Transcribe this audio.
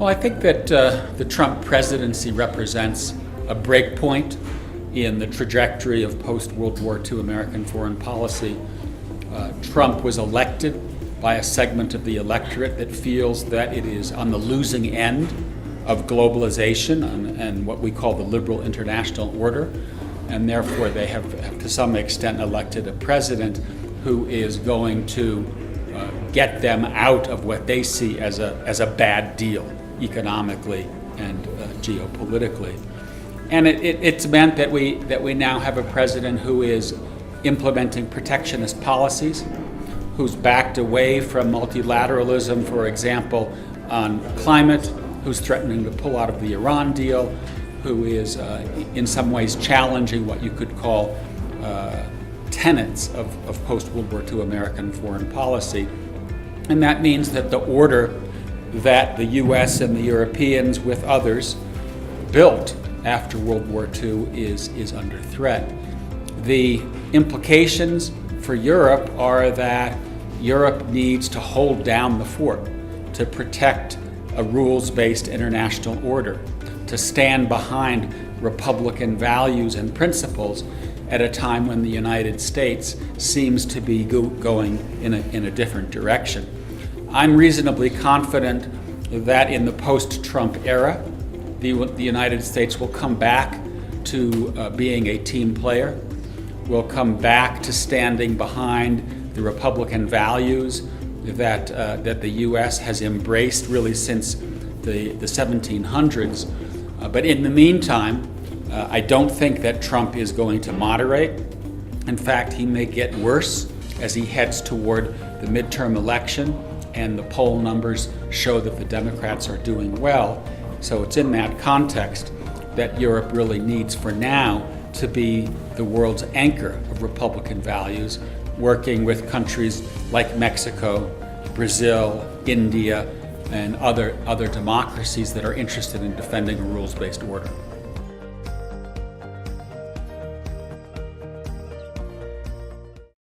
Well, I think that the Trump presidency represents a breakpoint in the trajectory of post-World War II American foreign policy. Trump was elected by a segment of the electorate that feels that it is on the losing end of globalization and what we call the liberal international order, and therefore they have to some extent elected a president who is going to get them out of what they see as a bad deal economically and geopolitically. And it's meant that we now have a president who is implementing protectionist policies, who's backed away from multilateralism, for example, on climate, who's threatening to pull out of the Iran deal, who is in some ways challenging what you could call tenets of post-World War II American foreign policy. And that means that the order that the US and the Europeans with others built after World War II is under threat. The implications for Europe are that Europe needs to hold down the fort, to protect a rules-based international order, to stand behind Republican values and principles at a time when the United States seems to be going in a different direction. I'm reasonably confident that in the post-Trump era, the United States will come back to being a team player, will come back to standing behind the Republican values that the U.S. has embraced really since the 1700s. But in the meantime, I don't think that Trump is going to moderate. In fact, he may get worse as he heads toward the midterm election, and the poll numbers show that the Democrats are doing well. So it's in that context that Europe really needs for now to be the world's anchor of Republican values, working with countries like Mexico, Brazil, India, and other democracies that are interested in defending a rules-based order.